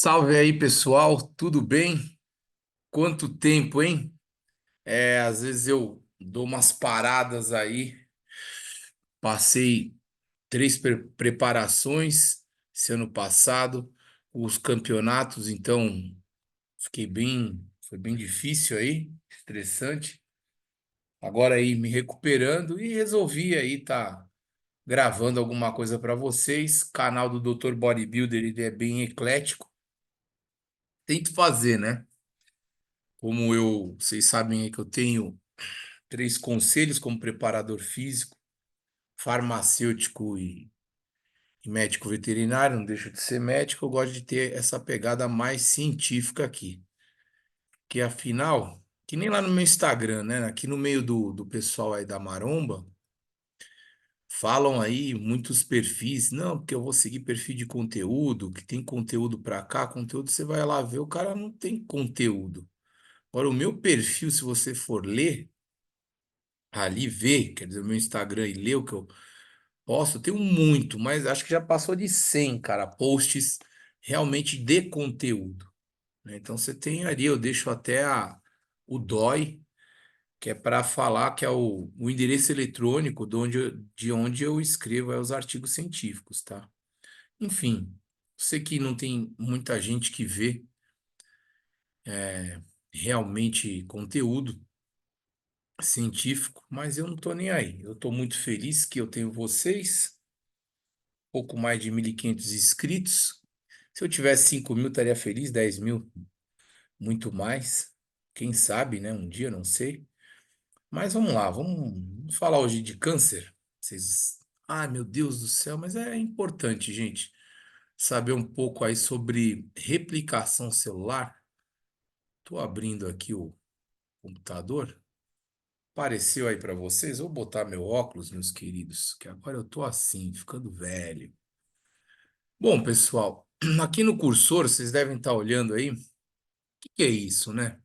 Salve aí, pessoal, tudo bem? Quanto tempo, hein? Às vezes eu dou umas paradas aí. Passei três preparações esse ano passado, os campeonatos, então foi bem difícil aí, estressante. Agora aí me recuperando e resolvi aí tá gravando alguma coisa para vocês. Canal do Dr. Bodybuilder, ele é bem eclético. Tento fazer, né? Vocês sabem aí que eu tenho três conselhos como preparador físico, farmacêutico e médico veterinário, não deixo de ser médico, eu gosto de ter essa pegada mais científica aqui. Que afinal, que nem lá no meu Instagram, né? Aqui no meio do pessoal aí da Maromba, falam aí muitos perfis, não, porque eu vou seguir perfil de conteúdo, que tem conteúdo pra cá, conteúdo você vai lá ver, o cara não tem conteúdo. Agora, o meu perfil, se você for ler, ali ver, quer dizer, o meu Instagram e ler o que eu posto, eu tenho muito, mas acho que já passou de 100, cara, posts realmente de conteúdo, né? Então você tem ali, eu deixo até o DOI, que é para falar que é o endereço eletrônico de onde eu escrevo os artigos científicos, tá? Enfim, sei que não tem muita gente que vê realmente conteúdo científico, mas eu não tô nem aí. Eu tô muito feliz que eu tenho vocês, pouco mais de 1.500 inscritos. Se eu tivesse 5.000, estaria feliz, 10.000, muito mais. Quem sabe, né? Um dia, não sei. Mas vamos lá, vamos falar hoje de câncer. Vocês. Ai, meu Deus do céu, mas é importante, gente, saber um pouco aí sobre replicação celular. Estou abrindo aqui o computador. Apareceu aí para vocês? Vou botar meu óculos, meus queridos, que agora eu tô assim, ficando velho. Bom, pessoal, aqui no cursor vocês devem estar olhando aí. O que é isso, né?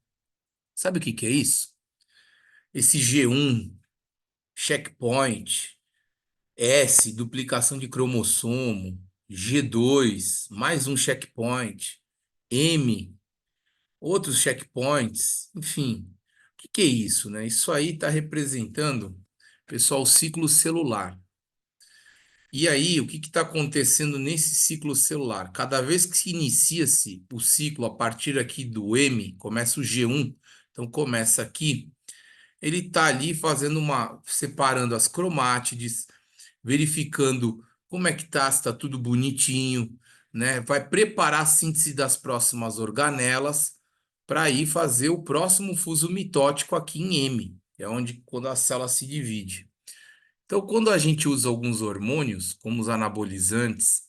Sabe o que é isso? Esse G1, checkpoint, S, duplicação de cromossomo, G2, mais um checkpoint, M, outros checkpoints, enfim. O que é isso, né? Isso aí está representando, pessoal, o ciclo celular. E aí, o que está acontecendo nesse ciclo celular? Cada vez que se inicia-se o ciclo a partir aqui do M, começa o G1, então começa aqui, ele está ali fazendo separando as cromátides, verificando como é que tá, se está tudo bonitinho, né? Vai preparar a síntese das próximas organelas para ir fazer o próximo fuso mitótico aqui em M, é onde quando a célula se divide. Então, quando a gente usa alguns hormônios, como os anabolizantes,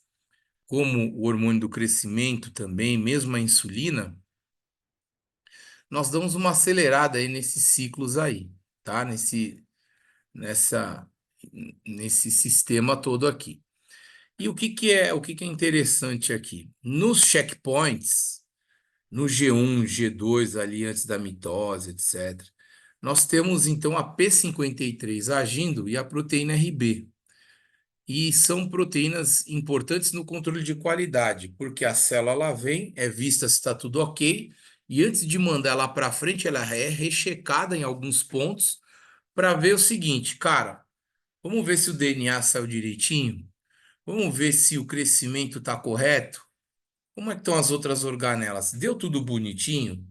como o hormônio do crescimento também, mesmo a insulina, nós damos uma acelerada aí nesses ciclos aí, tá? Nessa, nesse sistema todo aqui. E o que é interessante aqui? Nos checkpoints, no G1, G2, ali antes da mitose, etc., nós temos então a P53 agindo e a proteína RB. E são proteínas importantes no controle de qualidade, porque a célula ela vem, é vista se está tudo ok, e antes de mandar ela para frente, ela é rechecada em alguns pontos para ver o seguinte, cara, vamos ver se o DNA saiu direitinho, vamos ver se o crescimento está correto, como é que estão as outras organelas? Deu tudo bonitinho?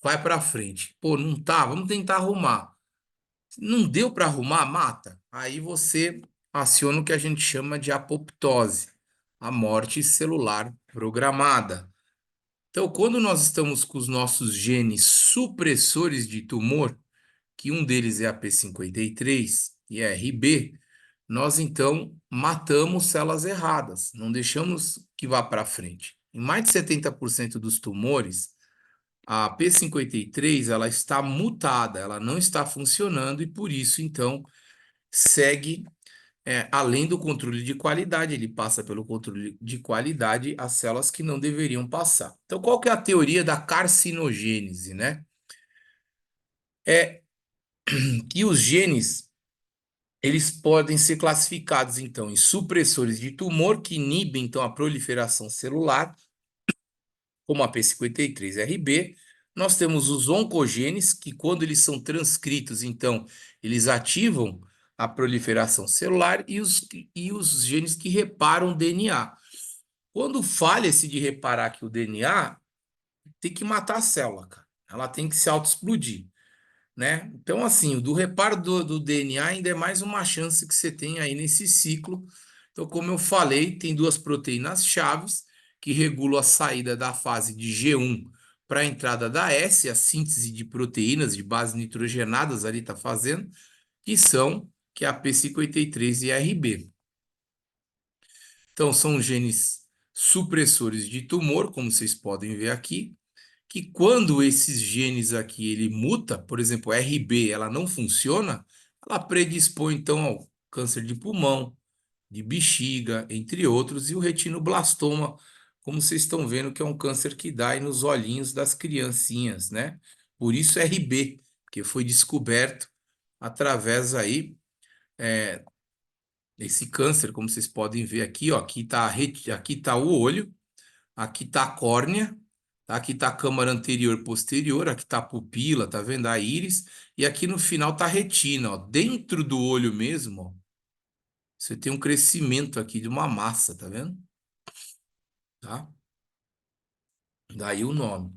Vai para frente. Pô, não tá, vamos tentar arrumar. Não deu para arrumar, mata. Aí você aciona o que a gente chama de apoptose, a morte celular programada. Então, quando nós estamos com os nossos genes supressores de tumor, que um deles é a P53 e a RB, nós então matamos células erradas, não deixamos que vá para frente. Em mais de 70% dos tumores, a P53 ela está mutada, ela não está funcionando e por isso então segue além do controle de qualidade, ele passa pelo controle de qualidade as células que não deveriam passar. Então, qual que é a teoria da carcinogênese, né? É que os genes eles podem ser classificados então em supressores de tumor que inibem então a proliferação celular como a P53RB. Nós temos os oncogenes, que quando eles são transcritos, então, eles ativam a proliferação celular e os genes que reparam o DNA. Quando falha esse de reparar aqui o DNA, tem que matar a célula, cara. Ela tem que se autoexplodir, né? Então, assim, o do reparo do DNA ainda é mais uma chance que você tem aí nesse ciclo. Então, como eu falei, tem duas proteínas chaves que regulam a saída da fase de G1 para a entrada da S, a síntese de proteínas de base nitrogenadas ali está fazendo, que é a P53 e a RB. Então, são genes supressores de tumor, como vocês podem ver aqui, que quando esses genes aqui ele muta, por exemplo, RB, ela não funciona, ela predispõe então ao câncer de pulmão, de bexiga, entre outros, e o retinoblastoma, como vocês estão vendo, que é um câncer que dá aí nos olhinhos das criancinhas, né? Por isso RB, porque foi descoberto através aí desse câncer, como vocês podem ver aqui, ó, aqui tá o olho, aqui está a córnea, tá? Aqui está a câmara anterior e posterior, aqui está a pupila, tá vendo? A íris, e aqui no final está a retina, ó. Dentro do olho mesmo, ó, você tem um crescimento aqui de uma massa, tá vendo? Tá? Daí o nome.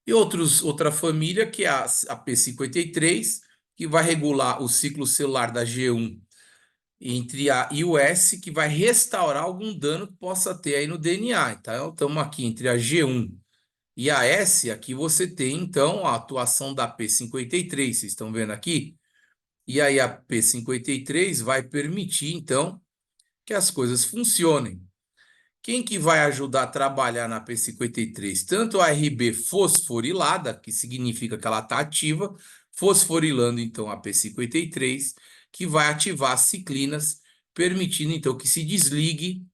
E outra família, que é a P53, que vai regular o ciclo celular da G1 entre A e o S, que vai restaurar algum dano que possa ter aí no DNA. Então, estamos aqui entre a G1 e a S, aqui você tem, então, a atuação da P53, vocês estão vendo aqui? E aí a P53 vai permitir, então, que as coisas funcionem. Quem que vai ajudar a trabalhar na P53? Tanto a RB fosforilada, que significa que ela está ativa, fosforilando, então, a P53, que vai ativar as ciclinas, permitindo, então, que se desligue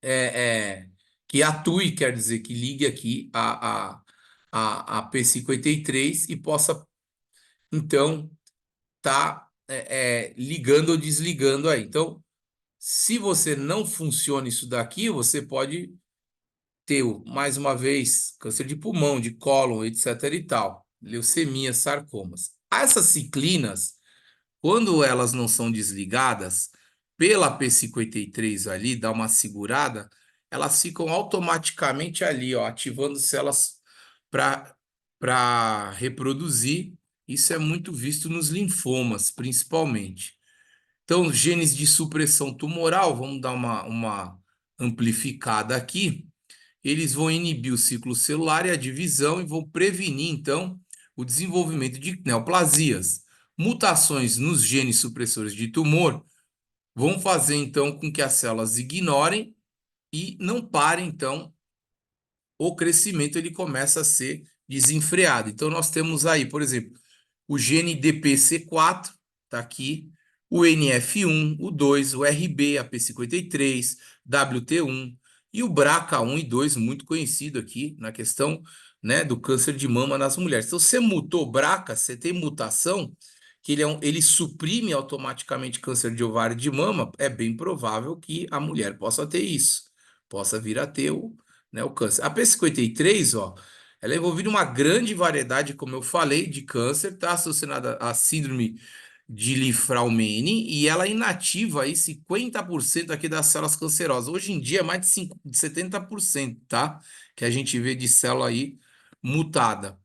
é, é, que atue, quer dizer, que ligue aqui a P53 e possa, então, tá ligando ou desligando aí. Então, se você não funciona isso daqui, você pode ter, mais uma vez, câncer de pulmão, de cólon, etc e tal, leucemia, sarcomas. Essas ciclinas, quando elas não são desligadas, pela P53 ali, dá uma segurada, elas ficam automaticamente ali, ó, ativando células para reproduzir. Isso é muito visto nos linfomas, principalmente. Então, genes de supressão tumoral, vamos dar uma amplificada aqui. Eles vão inibir o ciclo celular e a divisão e vão prevenir, então, o desenvolvimento de neoplasias. Mutações nos genes supressores de tumor vão fazer, então, com que as células ignorem e não parem, então, o crescimento ele começa a ser desenfreado. Então, nós temos aí, por exemplo, o gene DPC4, está aqui, o NF1, o 2, o RB, a P53, WT1 e o BRCA1 e 2, muito conhecido aqui na questão, né, do câncer de mama nas mulheres. Então, você mutou BRCA, você tem mutação, que ele suprime automaticamente câncer de ovário e de mama, é bem provável que a mulher possa ter isso, possa vir a ter o câncer. A P53, ó, ela é envolvida em uma grande variedade, como eu falei, de câncer, está associada à síndrome de Li-Fraumeni e ela inativa aí 50% aqui das células cancerosas. Hoje em dia é mais de 70%, tá? Que a gente vê de célula aí mutada.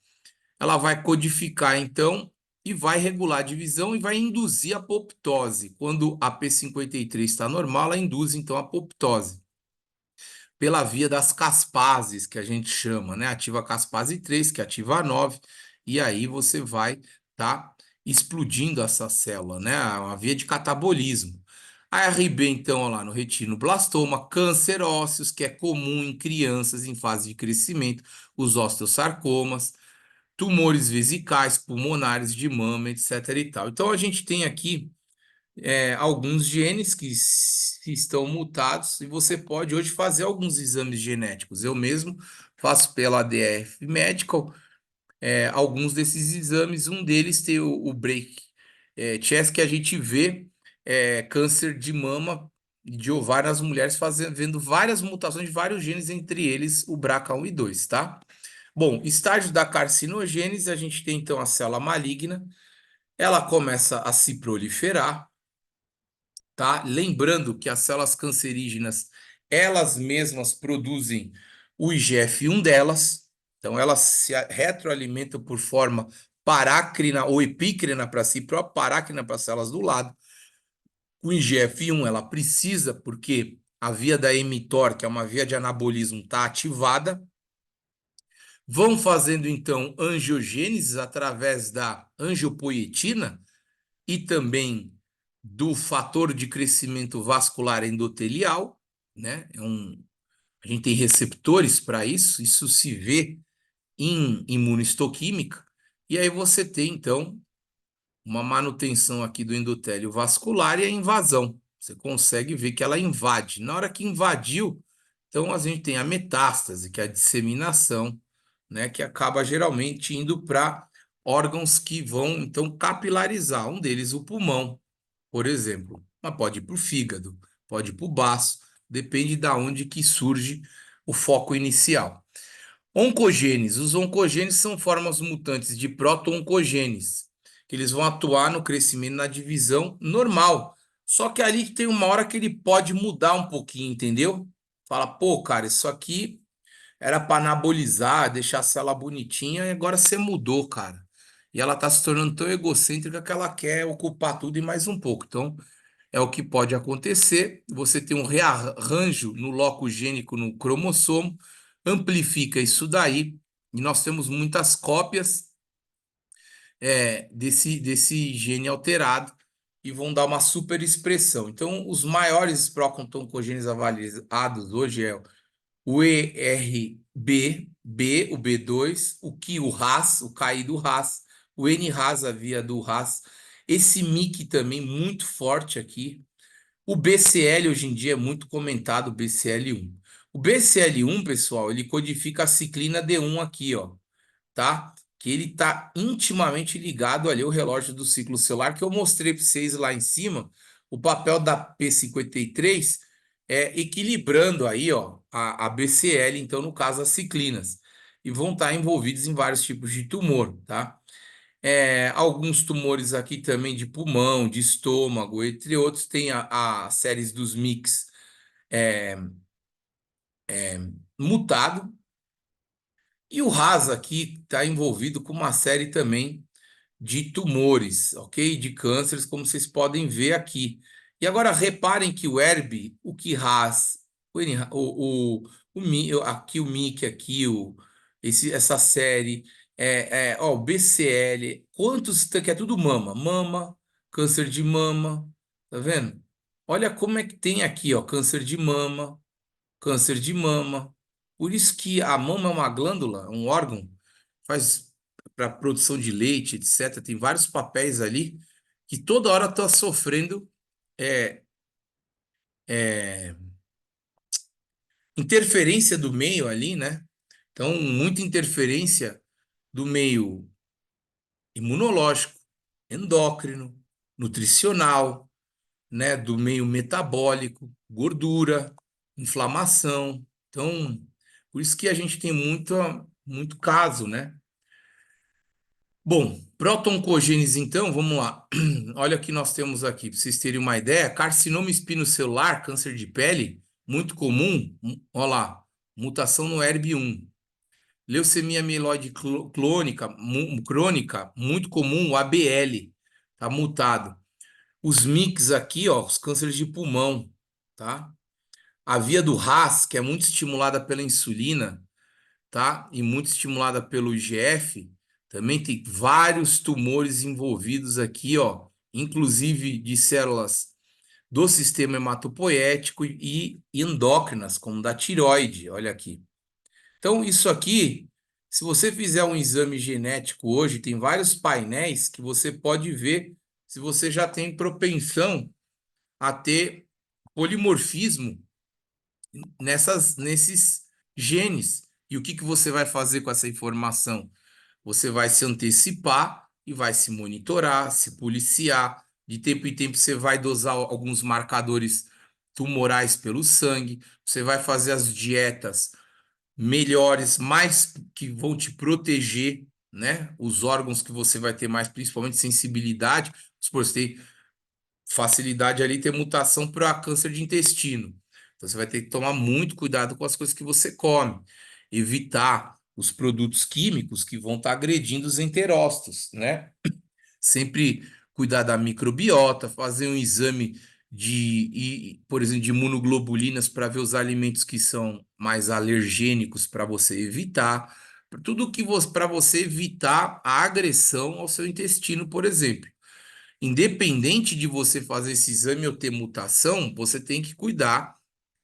Ela vai codificar, então, e vai regular a divisão e vai induzir a apoptose. Quando a P53 está normal, ela induz, então, a apoptose pela via das caspases, que a gente chama, né? Ativa a caspase 3, que ativa a 9, e aí você vai tá explodindo essa célula, né? Uma via de catabolismo. A RB, então, ó lá no retinoblastoma, câncer ósseos, que é comum em crianças em fase de crescimento, os osteosarcomas, tumores vesicais, pulmonares, de mama, etc e tal. Então, a gente tem aqui alguns genes que estão mutados e você pode hoje fazer alguns exames genéticos. Eu mesmo faço pela ADF Medical alguns desses exames. Um deles tem o Break Chest, que a gente vê câncer de mama de ovário nas mulheres, vendo várias mutações de vários genes, entre eles o BRCA1 e 2, tá? Bom, estágio da carcinogênese, a gente tem então a célula maligna, ela começa a se proliferar, tá? Lembrando que as células cancerígenas, elas mesmas produzem o IGF-1 delas, então elas se retroalimentam por forma parácrina ou epícrina para si própria, parácrina para as células do lado. O IGF-1 ela precisa porque a via da mTOR, que é uma via de anabolismo, está ativada. Vão fazendo então angiogênese através da angiopoietina e também do fator de crescimento vascular endotelial, né? A gente tem receptores para isso, isso se vê em imunohistoquímica, e aí você tem então uma manutenção aqui do endotélio vascular e a invasão. Você consegue ver que ela invade. Na hora que invadiu, então a gente tem a metástase, que é a disseminação, né, que acaba geralmente indo para órgãos que vão então capilarizar. Um deles, o pulmão, por exemplo. Mas pode ir para o fígado, pode ir para o baço, depende de onde que surge o foco inicial. Oncogenes. Os oncogenes são formas mutantes de proto-oncogenes, que eles vão atuar no crescimento, na divisão normal. Só que ali tem uma hora que ele pode mudar um pouquinho, entendeu? Fala, pô, cara, isso aqui era para anabolizar, deixar a célula bonitinha, e agora você mudou, cara. E ela tá se tornando tão egocêntrica que ela quer ocupar tudo e mais um pouco. Então, é o que pode acontecer. Você tem um rearranjo no locus gênico no cromossomo, amplifica isso daí, e nós temos muitas cópias desse gene alterado e vão dar uma super expressão. Então, os maiores pró-oncogenes avaliados hoje é o ERB, B, o B2, o Ki, o RAS, o KI do RAS, o NRAS, a via do RAS, esse MYC também muito forte aqui. O BCL hoje em dia é muito comentado, o BCL1. O BCL1, pessoal, ele codifica a ciclina D1 aqui, ó, tá? Que ele tá intimamente ligado ali ao relógio do ciclo celular, que eu mostrei para vocês lá em cima, o papel da P53 equilibrando aí, ó, a BCL, então, no caso, as ciclinas. E vão estar envolvidos em vários tipos de tumor, tá? Alguns tumores aqui também de pulmão, de estômago, entre outros, tem a séries dos mix mutado, e o RAS aqui está envolvido com uma série também de tumores, ok? De cânceres, como vocês podem ver aqui. E agora reparem que o ERB, o KRAS, aqui o MYC, aqui essa série, ó, o BCL, quantos que é tudo mama, mama, câncer de mama, tá vendo? Olha como é que tem aqui, ó, câncer de mama, câncer de mama. Por isso que a mama é uma glândula, um órgão, faz para produção de leite, etc. Tem vários papéis ali que toda hora está sofrendo é, é, interferência do meio ali, né? Então, muita interferência do meio imunológico, endócrino, nutricional, né? Do meio metabólico, gordura, inflamação. Então, por isso que a gente tem muito caso, né? Bom, proto-oncogênese, então, vamos lá. Olha o que nós temos aqui, para vocês terem uma ideia: carcinoma espinocelular, câncer de pele, muito comum. Olha lá, mutação no ERB1. Leucemia mieloide crônica, muito comum, o ABL, tá mutado. Os MICs aqui, ó, os cânceres de pulmão, tá? A via do RAS, que é muito estimulada pela insulina, tá? E muito estimulada pelo IGF, também tem vários tumores envolvidos aqui, ó, inclusive de células do sistema hematopoético e endócrinas, como da tireoide, olha aqui. Então, isso aqui, se você fizer um exame genético hoje, tem vários painéis que você pode ver se você já tem propensão a ter polimorfismo nesses genes. E o que que você vai fazer com essa informação? Você vai se antecipar e vai se monitorar, se policiar. De tempo em tempo você vai dosar alguns marcadores tumorais pelo sangue, você vai fazer as dietas melhores, mais que vão te proteger, né? Os órgãos que você vai ter mais, principalmente sensibilidade. Você tem facilidade ali, ter mutação para câncer de intestino. Então você vai ter que tomar muito cuidado com as coisas que você come, evitar os produtos químicos que vão estar agredindo os enterócitos, né? Sempre cuidar da microbiota, fazer um exame por exemplo, de imunoglobulinas para ver os alimentos que são mais alergênicos para você evitar. Tudo que para você evitar a agressão ao seu intestino, por exemplo. Independente de você fazer esse exame ou ter mutação, você tem que cuidar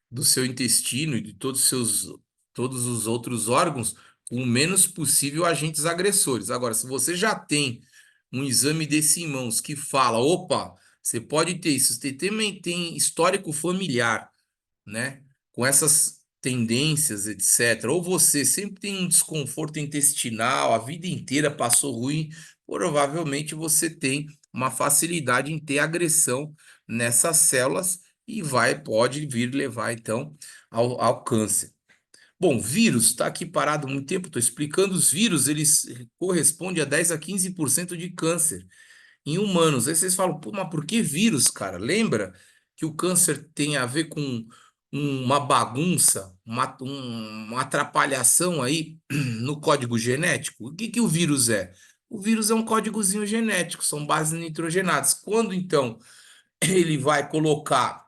do seu intestino e de todos os outros órgãos com o menos possível agentes agressores. Agora, se você já tem um exame desse em mãos que fala, opa, você pode ter isso, você também tem histórico familiar, né? Com essas tendências, etc. Ou você sempre tem um desconforto intestinal, a vida inteira passou ruim, provavelmente você tem uma facilidade em ter agressão nessas células e pode vir levar então ao câncer. Bom, vírus está aqui parado há muito tempo, estou explicando os vírus, eles correspondem a 10 a 15% de câncer em humanos. Aí vocês falam, pô, mas por que vírus, cara? Lembra que o câncer tem a ver com uma bagunça, uma atrapalhação aí no código genético? O que que o vírus é? O vírus é um códigozinho genético, são bases nitrogenadas. Quando então ele vai colocar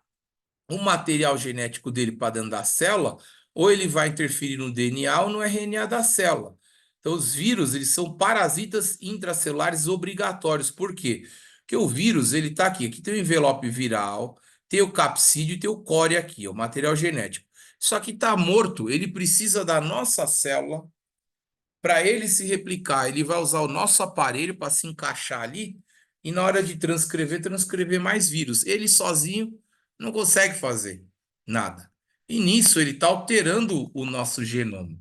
o material genético dele para dentro da célula, ou ele vai interferir no DNA ou no RNA da célula. Então, os vírus, eles são parasitas intracelulares obrigatórios. Por quê? Porque o vírus, ele está aqui. Aqui tem o envelope viral, tem o capsídeo e tem o core aqui, o material genético. Só que está morto, ele precisa da nossa célula para ele se replicar. Ele vai usar o nosso aparelho para se encaixar ali e na hora de transcrever mais vírus. Ele sozinho não consegue fazer nada. E nisso ele está alterando o nosso genoma.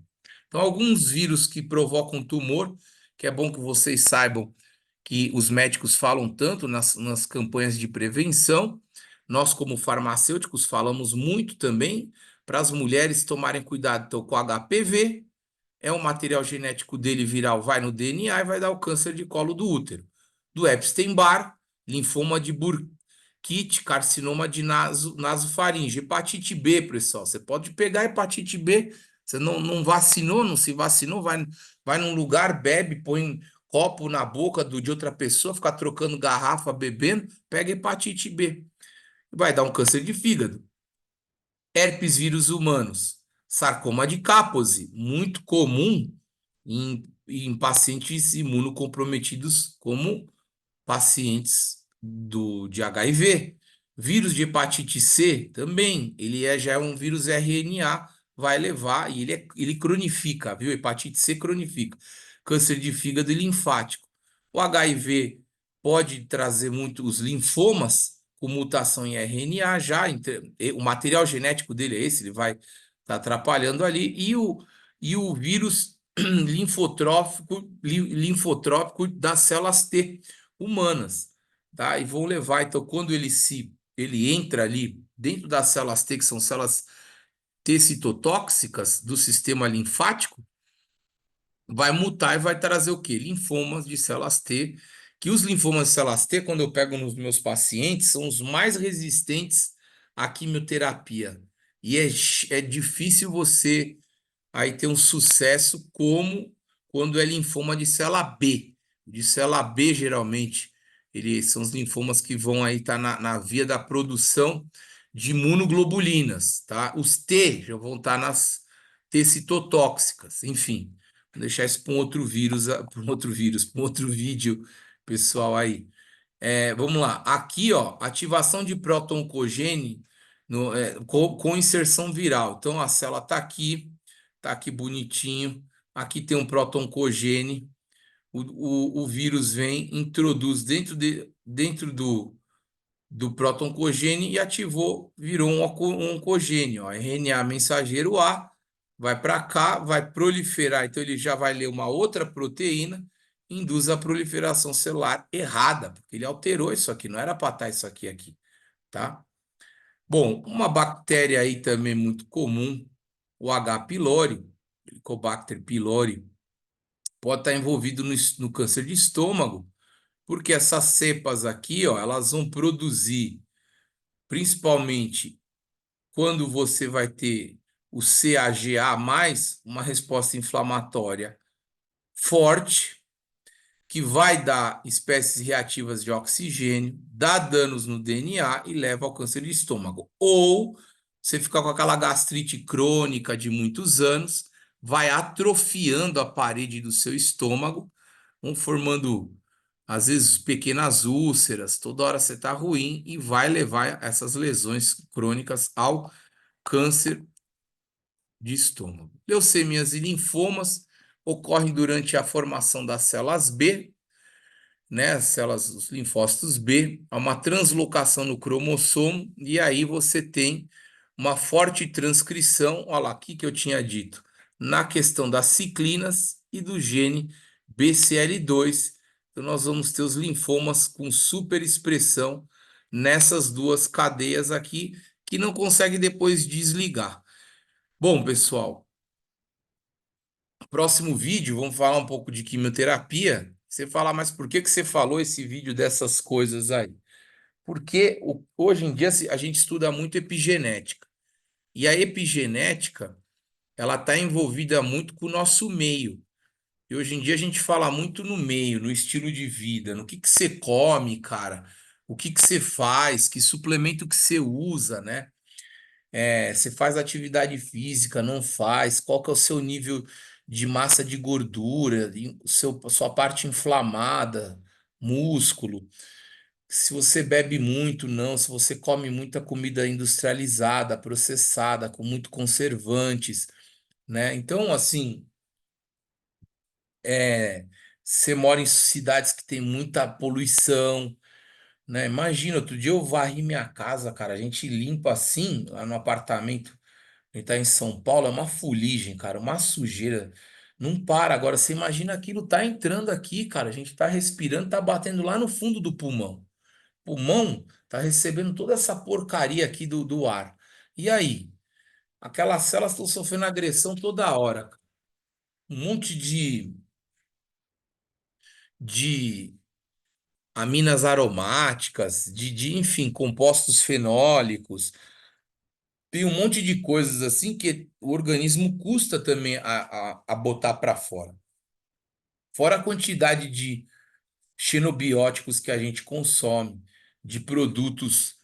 Então, alguns vírus que provocam tumor, que é bom que vocês saibam que os médicos falam tanto nas campanhas de prevenção, nós, como farmacêuticos, falamos muito também para as mulheres tomarem cuidado então, com HPV, é o material genético dele viral, vai no DNA e vai dar o câncer de colo do útero. Do Epstein-Barr, linfoma de Burkitt, carcinoma de nasofaringe, hepatite B, pessoal. Você pode pegar hepatite B, você não vacinou, não se vacinou, vai num lugar, bebe, põe um copo na boca de outra pessoa, fica trocando garrafa, bebendo, pega hepatite B. Vai dar um câncer de fígado. Herpes vírus humanos, sarcoma de Kaposi, muito comum em pacientes imunocomprometidos, como pacientes de HIV. Vírus de hepatite C também, já é um vírus RNA, vai levar, e ele cronifica, viu? Hepatite C cronifica. Câncer de fígado e linfático. O HIV pode trazer muito os linfomas com mutação em RNA já, o material genético dele é esse, ele vai estar atrapalhando ali, e o vírus linfotrópico das células T humanas, tá? E vão levar, então, quando ele entra ali dentro das células T, que são células T citotóxicas do sistema linfático, vai mutar e vai trazer o quê? Linfomas de células T, que os linfomas de células T, quando eu pego nos meus pacientes, são os mais resistentes à quimioterapia. E é difícil você aí ter um sucesso como quando é linfoma de célula B. De célula B, geralmente, eles são os linfomas que vão aí estar na via da produção de imunoglobulinas, tá? Os T já vão estar nas T citotóxicas, enfim. Vou deixar isso para um outro vírus, para um outro vídeo, pessoal aí. Vamos lá. Aqui, ó, ativação de proto-oncogene com inserção viral. Então, a célula tá aqui bonitinho. Aqui tem um proto-oncogene. O vírus vem, introduz dentro do proto-oncogene e ativou, virou um oncogênio. Ó, RNA mensageiro A vai para cá, vai proliferar. Então, ele já vai ler uma outra proteína, induz a proliferação celular errada, porque ele alterou isso aqui, não era para estar isso aqui, tá? Bom, uma bactéria aí também muito comum, o H. pylori, Helicobacter pylori, pode estar envolvido no câncer de estômago, porque essas cepas aqui, ó, elas vão produzir, principalmente quando você vai ter o CAGA+, uma resposta inflamatória forte, que vai dar espécies reativas de oxigênio, dá danos no DNA e leva ao câncer de estômago. Ou você fica com aquela gastrite crônica de muitos anos, vai atrofiando a parede do seu estômago, vão formando, às vezes, pequenas úlceras, toda hora você está ruim e vai levar essas lesões crônicas ao câncer de estômago. Leucemias e linfomas ocorrem durante a formação das células B, né, as células, os linfócitos B, há uma translocação no cromossomo e aí você tem uma forte transcrição, olha lá, aqui que eu tinha dito, na questão das ciclinas e do gene BCL2. Então nós vamos ter os linfomas com superexpressão nessas duas cadeias aqui que não consegue depois desligar. Bom, pessoal, próximo vídeo vamos falar um pouco de quimioterapia. Você fala, mas por que que você falou esse vídeo dessas coisas aí? Porque hoje em dia a gente estuda muito epigenética. E a epigenética, ela está envolvida muito com o nosso meio. E hoje em dia a gente fala muito no meio, no estilo de vida, no que você come, cara, o que você faz, que suplemento que você usa, né? Você faz atividade física, não faz, qual que é o seu nível de massa de gordura, sua parte inflamada, músculo, se você bebe muito, não, se você come muita comida industrializada, processada, com muito conservantes, né? Então, assim, é, você mora em cidades que tem muita poluição, né? Imagina, outro dia eu varri minha casa, cara, a gente limpa assim, lá no apartamento. Ele tá em São Paulo, é uma fuligem, cara, uma sujeira. Não para. Agora, você imagina aquilo tá entrando aqui, cara. A gente tá respirando, tá batendo lá no fundo do pulmão. Pulmão tá recebendo toda essa porcaria aqui do ar. E aí? Aquelas células estão sofrendo agressão toda hora. Um monte de aminas aromáticas, enfim, compostos fenólicos. Tem um monte de coisas assim que o organismo custa também a botar para fora. Fora a quantidade de xenobióticos que a gente consome, de produtos,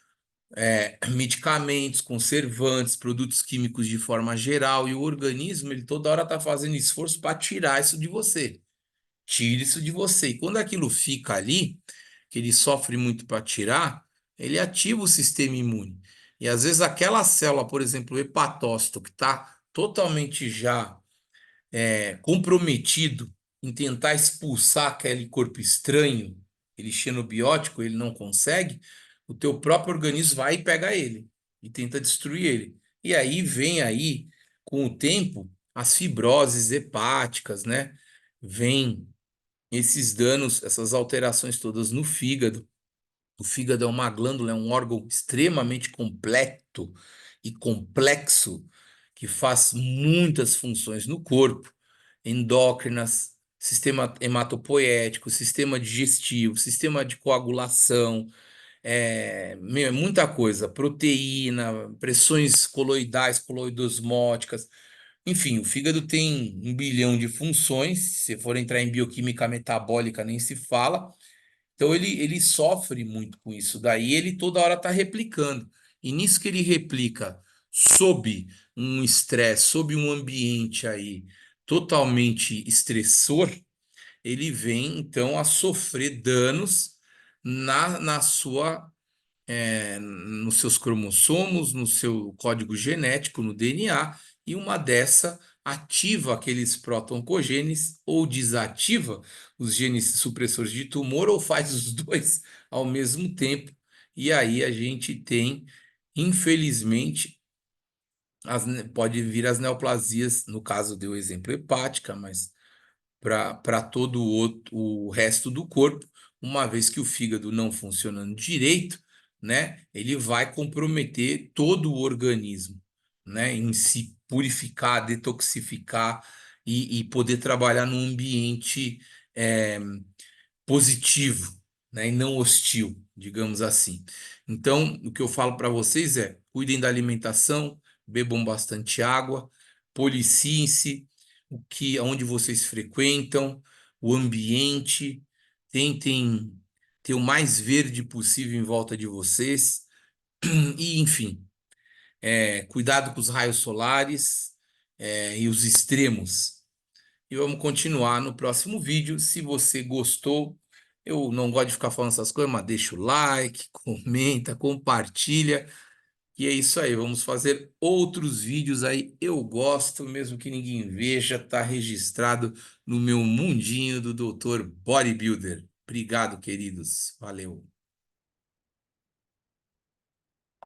medicamentos, conservantes, produtos químicos de forma geral, e o organismo, ele toda hora está fazendo esforço para tirar isso de você. Tira isso de você. E quando aquilo fica ali, que ele sofre muito para tirar, ele ativa o sistema imune. E às vezes aquela célula, por exemplo, o hepatócito, que está totalmente já comprometido em tentar expulsar aquele corpo estranho, ele xenobiótico, ele não consegue, o teu próprio organismo vai e pega ele e tenta destruir ele. E aí vem aí, com o tempo, as fibroses hepáticas, né? Vem esses danos, essas alterações todas no fígado. O fígado é uma glândula, é um órgão extremamente completo e complexo que faz muitas funções no corpo, endócrinas, sistema hematopoético, sistema digestivo, sistema de coagulação, muita coisa, proteína, pressões coloidais, coloidosmóticas, enfim, o fígado tem 1 bilhão de funções. Se for entrar em bioquímica metabólica, nem se fala. Então ele sofre muito com isso. Daí ele toda hora está replicando. E nisso que ele replica, sob um estresse, sob um ambiente aí totalmente estressor, ele vem então a sofrer danos na sua nos seus cromossomos, no seu código genético, no DNA, e uma dessa ativa aqueles proto-oncogenes ou desativa os genes supressores de tumor ou faz os dois ao mesmo tempo. E aí a gente tem, infelizmente, pode vir as neoplasias, no caso deu exemplo hepática, mas para todo o resto do corpo, uma vez que o fígado não funcionando direito, né, ele vai comprometer todo o organismo, né, em se purificar, detoxificar e poder trabalhar num ambiente é, positivo, né, e não hostil, digamos assim. Então, o que eu falo para vocês é: cuidem da alimentação, bebam bastante água, policiem-se, onde vocês frequentam, o ambiente, tentem ter o mais verde possível em volta de vocês, e enfim, cuidado com os raios solares, e os extremos. E vamos continuar no próximo vídeo. Se você gostou, eu não gosto de ficar falando essas coisas, mas deixa o like, comenta, compartilha. E é isso aí. Vamos fazer outros vídeos aí. Eu gosto, mesmo que ninguém veja, tá registrado no meu mundinho do Dr. Bodybuilder. Obrigado, queridos. Valeu.